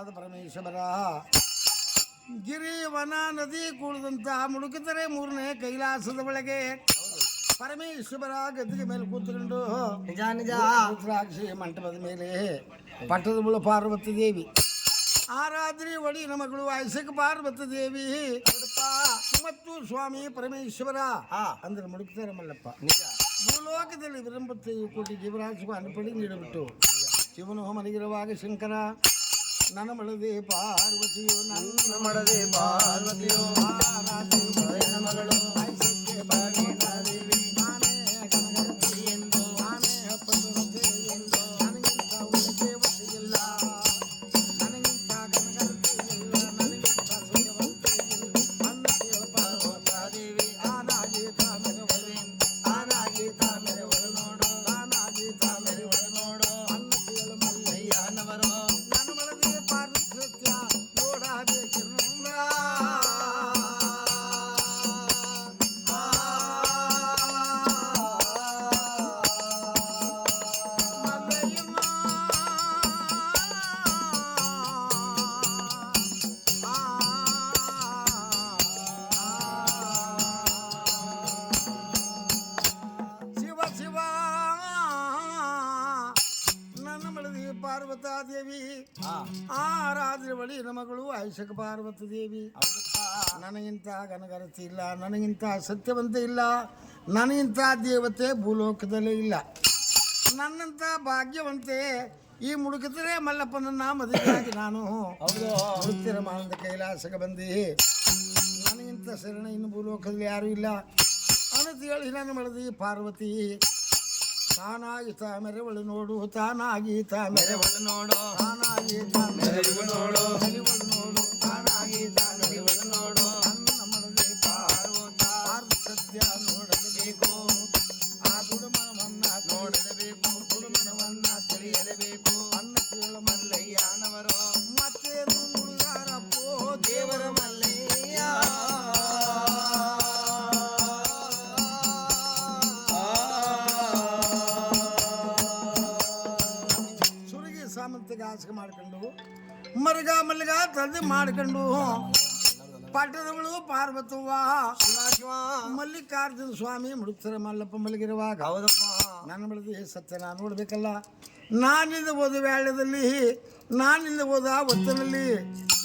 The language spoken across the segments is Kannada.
ಭಗವಂತನಾದ ಪರಮೇಶ್ವರ ಗಿರಿ ವನ ನದಿ ಕೂಡಿದಂತಹ ಮುಡುಕಿದರೆ ಮೂರನೇ ಕೈಲಾಸದ ಒಳಗೆ ಪರಮೇಶ್ವರ ಗದ್ದಿಗೆ ಮೇಲೆ ಕೂತ್ಕೊಂಡು ನಿಜ ನಿಜ ರುದ್ರಾಕ್ಷಿ ಮಂಟಪದ ಮೇಲೆ ಪಟ್ಟದ ಮುಳು ಪಾರ್ವತಿ ದೇವಿ ಆರಾಧ್ರಿ ಒಡಿನ ಮಗಳು ಐಸಕ ಪಾರ್ವತಿ ದೇವಿ ಮತ್ತು ಸ್ವಾಮಿ ಪರಮೇಶ್ವರ ಅಂದ್ರೆ ಮುಡುಕ್ತಾರೆ ಮಲ್ಲಪ್ಪ ನಿಜ ಭೂಲೋಕದಲ್ಲಿ 25 ಕೋಟಿ ಜೀವರಾಶಿಗೂ ಅನ್ನಪಡಿ ನೀಡಿಬಿಟ್ಟು ಶಿವನು ಮಲಗಿರುವಾಗ ಶಂಕರ ನನ್ನ ಮಳದೆ ಪಾರ್ವತಿಯೋ ನನ್ನ ಮಾಡದೆ ಪಾರ್ವತಿಯೋ ಮಗಳು ಐಸಕ್ಕೆ ಬಾಗಿನ ದೇವಿ ನಾನೇ ಕನಗತ್ತಿ ಎಂದು ನಾನೇ ಪದ್ಮವತಿ ಎಂದು ನನಗಿಂತ ದೇವತೆ ಇಲ್ಲ ನನಗಿಂತ ಕನಗತ್ತಿ ಇಲ್ಲ ನನಗಿಂತ ಸತ್ಯವಂತೆ ಇಲ್ಲ ಅನ್ನ ಕೇಳ ಪಾರ್ವತ ದೇವಿ ಆನಾಗಿ ತಾಮೆರವರೆ ಆನಾಗಿ ತಾಮೆರವರೆ ನೋಡು ಆನಾಗಿ ತಾಮೆರವರೆ ನೋಡು ಅನ್ನ ಕೇಳ ಮಲ್ಲಯ್ಯನವರು ನನ್ನ ಮಳದೆ ಪಾರ್ವತಿ ಸತ್ಯ ನೋಡಬೇಕೆಂದ ಶಿವ ಶಿವ ನನ್ನ ಮಳದಿ ಪಾರ್ವತಾ ದೇವಿ ಆರಾಧ್ರ ಬಳಿ ಮಗಳು ಐಶಕ ಪಾರ್ವತಿ ದೇವಿ ನನಗಿಂತ ಗನಗರತಿ ಇಲ್ಲ ನನಗಿಂತ ಸತ್ಯವಂತ ಇಲ್ಲ ನನಗಿಂತ ದೇವತೆ ಭೂಲೋಕದಲ್ಲೇ ಇಲ್ಲ ನನ್ನಂತ ಭಾಗ್ಯವಂತೆ ಈ ಮುಡುಕಿದರೆ ಮಲ್ಲಪ್ಪನನ್ನ ಮದುವೆಯಾಗಿ ನಾನು ನೃತ್ಯರ ಮಾನದ ಕೈಲಾಸಕ್ಕೆ ಬಂದೆ ನನಗಿಂತ ಶರಣ ಇನ್ನು ಭೂಲೋಕದಲ್ಲಿ ಯಾರೂ ಇಲ್ಲ ಅನ್ನತ ಹೇಳಿ ನನ್ನ ಮಳದಿ ಪಾರ್ವತಿ ತಾನಾಗಿ ಮೆರವಳು ನೋಡು ತಾನಾಗಿ ಮೆರವಳು ನೋಡು ತಾನಾಗಿ ಮೆರವಳು ನೋಡು ನೋಡು ತಾನಾಗಿ ಮೆರವಳು ನೋಡು ನನ್ನ ಮಳದಿ ಪಾರ್ವತ ಸತ್ಯ ನೋಡಲೇಬೇಕು ಆ ದುಡುಮನವನ್ನ ನೋಡಲೇಬೇಕು ದುಡುಮನವನ್ನ ತಿಳಿಯಲೇಬೇಕು ಅನ್ನ ಕೇಳ ಮಲ್ಲಯ್ಯನವರು ಮತ್ತೇನು ನುಡಿದಾರಪ್ಪೋ ದೇವರ ಮಲ್ಲಯ್ಯ ಸುರಗಿ ಸಾಮಂತಿಗೆ ಆಸೆ ಮಾಡ್ಕೊಂಡು ಮರ್ಗ ಮಲ್ಗ ತಂದೆ ಮಾಡ್ಕೊಂಡು ಪಟ್ಟದವಳು ಪಾರ್ವತವ್ವ ಮಲ್ಲಿಕಾರ್ಜುನ ಸ್ವಾಮಿ ಮುಡುಕ್ತಾರೆ ಮಲ್ಲಪ್ಪ ಮಲಗಿರುವಾಗ ನನ್ನ ಬೆಳೆದು ಸತ್ಯ ನಾನು ನೋಡ್ಬೇಕಲ್ಲ ನಾನಿಂದ ಓದ ವ್ಯಾಳ್ಯದಲ್ಲಿ ನಾನಿಂದ ಓದ ಒತ್ತನಲ್ಲಿ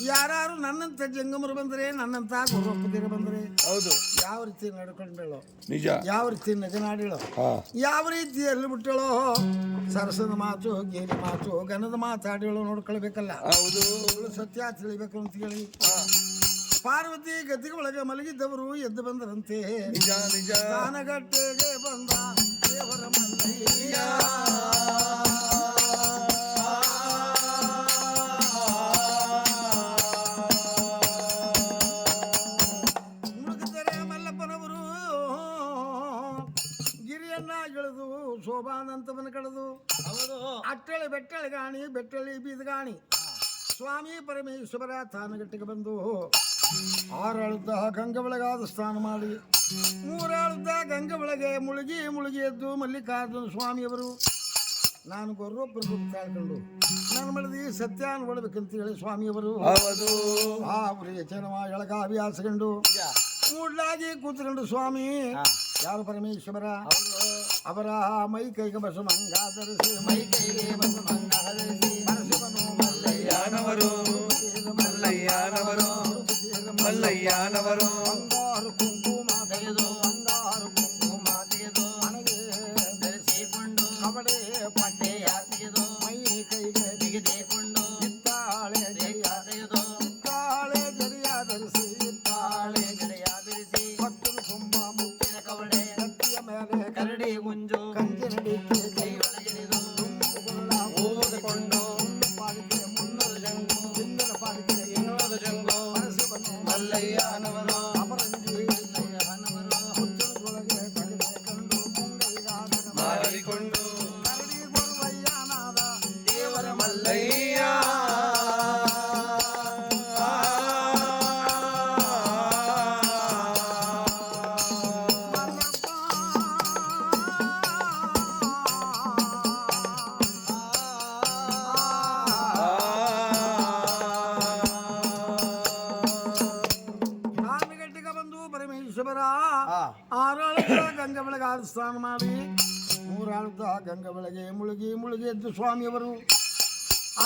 ಯಾರು ನನ್ನಂತ ಜಂಗಮರು ಬಂದರೆ ನನ್ನಂತ ಗುರುಪ್ಪದಿರ ಬಂದರೆ ಹೌದು ಯಾವ ರೀತಿ ನಡ್ಕೊಂಡೇಳೋ ನಿಜ ಯಾವ ರೀತಿ ನಗನಾಡಿಳೋ ಯಾವ ರೀತಿ ಎಲ್ಲಿ ಬಿಟ್ಟಳೋ ಸರಸದ ಮಾತು ಗೇಲಿ ಮಾತು ಗನದ ಮಾತಾಡಿಳೋ ನೋಡ್ಕೊಳ್ಬೇಕಲ್ಲ ಹೌದು ಸತ್ಯ ತಿಳಿಬೇಕು ಅಂತ ಹೇಳಿ ಪಾರ್ವತಿ ಗದ್ದಿಗೆ ಒಳಗೆ ಮಲಗಿದ್ದವರು ಎದ್ದು ಬಂದರಂತೆ ನಿಜ ನಿಜ ತಾನಗಟ್ಟೆಗೆ ಬಂದ ದೇವರ ಮಲ್ಲಯ್ಯ ಮುಳುಗಿದರೆ ಮಲ್ಲಪ್ಪನವರು ಗಿರಿಯನ್ನ ಇಳಿದು ಶೋಭಾನಂತವನ್ನು ಕಳೆದು ಅಟ್ಟಳಿ ಬೆಟ್ಟಳಿ ಗಾಣಿ ಬೆಟ್ಟಳಿ ಬೀದಗಾಣಿ ಸ್ವಾಮಿ ಪರಮೇಶ್ವರ ತಾನಗಟ್ಟಿಗೆ ಬಂದು ಆರಾಳುದ್ದ ಗಂಗೆ ಒಳಗಾದ ಸ್ನಾನ ಮಾಡಿ ಮೂರಾಳುದ್ದ ಗಂಗೆ ಒಳಗೆ ಮುಳುಗಿ ಎದ್ದು ಮಲ್ಲಿಕಾರ್ಜುನ ಸ್ವಾಮಿಯವರು ನಾನು ಗೊರ್ರೊಬ್ಬರು ತಾಳ್ಕೊಂಡು ನಾನು ಮಾಡಿದ ಸತ್ಯ ನೋಡ್ಬೇಕಂತ ಹೇಳಿ ಸ್ವಾಮಿಯವರು ಅವರಿಗೆ ಚೆನ್ನವ ಎಳಗಾವಿ ಹಾಸ್ಕೊಂಡು ಮೂಡ್ಲಾಗಿ ಕೂತ್ಕೊಂಡು ಸ್ವಾಮಿ ಯಾರು ಪರಮೇಶ್ವರ ಅವರ ಮೈ ಕೈಗೆ ಬಸು ಮಂಗ ಧರಿಸಿ ಮೈ ಕೈಗೆ ಬಸು ಮಂಗ ಧರಿಸಿ ಮಲ್ಲಯ್ಯನವರು ಮಲ್ಲಯ್ಯನವರು ಮಲ್ಲಯ್ಯನವರು ಬಂಗಾರು ಕುಂಕುಮ ತೆಗೆದು ನನಗೆ ಧರಿಸಿಕೊಂಡು ಕಬಡೆ ಪಟ್ಟೆಯ ತೆಗೆದು ಮೈ ಕೈಗೆ ತೆಗೆದುಕೊಂಡು ಇತ್ತಾಳೆ ಜರಿಯ ತೆಗೆದು ಇತ್ತಾಳೆ ಜರಿಯ ಧರಿಸಿ ಇತ್ತಾಳೆ ಜರಿಯ ಧರಿಸಿ ಭಕ್ತನು ತುಂಬ ಮುಕ್ಕಿನ ಕಬಡೆ ಕತ್ತಿಯ ಮೇಲೆ ಕರಡಿ ಗುಂಜು ಕಂಜಿ ನಡಿಕೆ ಕೈ ಒಳಗಿಳಿದು ಓದಿಕೊಂಡು ಪಾಲಿಕೆ ಮುನ್ನೂರು ಜಂಗು ಹಿಂದಿನ ಪಾಲಿಕೆ 200 ಜಂಗು ಮಲ್ಲಯ್ಯನವರು ಅಪರಂಜಿ ಮಲ್ಲಯ್ಯನವರು ಹುಚ್ಚನೊಳಗೆ ತೆಗೆದುಕೊಂಡು ಮಾಡಿಕೊಂಡು ಕರಡಿ ಗುರುವಯ್ಯನಾದ ದೇವರ ಮಲ್ಲಯ್ಯ ಗಂಗಾ ಬೆಳಗ್ಗೆ ಆದ ಸ್ನಾನ ಮಾಡಿ ಮೂರಾಳುತ್ತ ಗಂಗಾ ಬೆಳಗ್ಗೆ ಮುಳುಗಿ ಎದ್ದು ಸ್ವಾಮಿಯವರು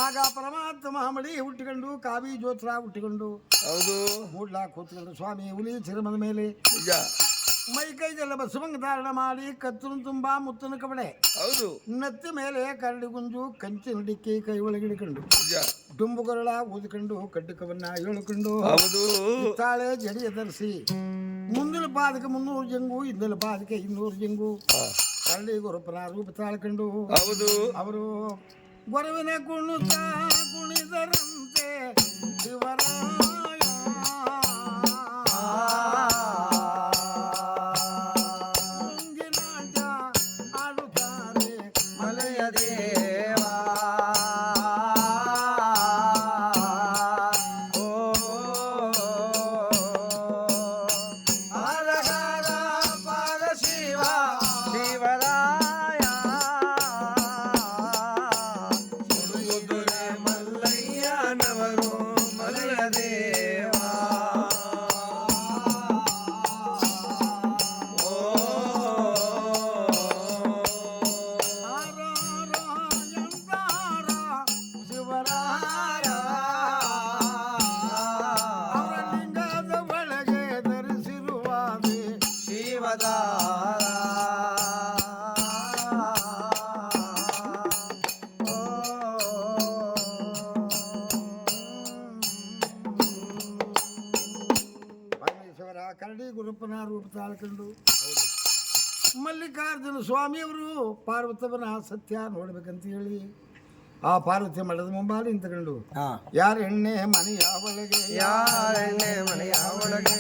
ಆಗ ಪರಮಾತ್ಮ ಮಡಿ ಹುಟ್ಟಿಕೊಂಡು ಕಾವಿ ಜ್ಯೋತ್ರ ಹುಟ್ಟಿಕೊಂಡು ಹೌದು ಮೂಡ್ಲಾ ಕೂತ್ಕೊಂಡು ಸ್ವಾಮಿ ಹುಲಿ ಚರ್ಮದ ಮೇಲೆ ನಿಜ ಮೈ ಕೈಗೆಲ್ಲ ಬಸವಂಗ ಧಾರಣ ಮಾಡಿ ಕತ್ತನು ತುಂಬಾ ಮುತ್ತನ ಕಬಡೆ ಹೌದು ನತ್ತಿ ಮೇಲೆ ಕರಡಿ ಗುಂಜು ಕಂಚಿನ ಡಿಕ್ಕಿ ಕೈ ಒಳಗೆ ಹಿಡ್ಕೊಂಡು ನಿಜ ಡುಂಬುಗರಳ ಊದಿಕೊಂಡು ಕಡ್ಡಕವನ್ನ ಎಳ್ಕೊಂಡು ಹೌದು ತಾಳೆ ಜಡಿಯ ಧರಿಸಿ ಮುಂದಿನ ಪಾದಕ್ಕೆ 300 ಜಂಗು ಹಿಂದಿನ ಪಾದಕ್ಕೆ 200 ಜಂಗು ಕರಡಿ ಗುರುಪನ ರೂಪ ತಾಳ್ಕೊಂಡು ಹೌದು ಅವರು ಗೊರವಿನ ಕುಣಿದರಂತೆ ಶಿವರಾಯ ಮುಂಗಿನಾಟ ಆಡುತ್ತಾರೆ ಮಲಯ ದೇವ ಓ ಹರಹರ ಪಾದ ಶಿವ ಶಿವರಾಯ ಸುಡುವುದುರೆ ಮಲ್ಲಯ್ಯನವರು ಮಲಯ ದೇವ ಶಿವರಾಯ ಅವರ ಲಿಂಗದ ಒಳಗೆ ಧರಿಸಿರುವಾದೆ ಶಿವದಾರ ಪರಮೇಶ್ವರ ಕರಡಿ ಗುರುಪ್ಪನ ರೂಪ ತಾಳ್ಕೊಂಡು ಮಲ್ಲಿಕಾರ್ಜುನ ಸ್ವಾಮಿಯವರು ಪಾರ್ವತವನ ಸತ್ಯ ನೋಡ್ಬೇಕಂತ ಹೇಳಿ ಆ ಪಾರ್ವತಿ ಮಠದ ಮುಂಬಾಲಿ ನಿಂತಕೊಂಡು ಯಾರ ಎಣ್ಣೆ ಮನೆಯ ಒಳಗೆ ಯಾರೆಣ್ಣೆ ಮನೆಯ ಒಳಗೆ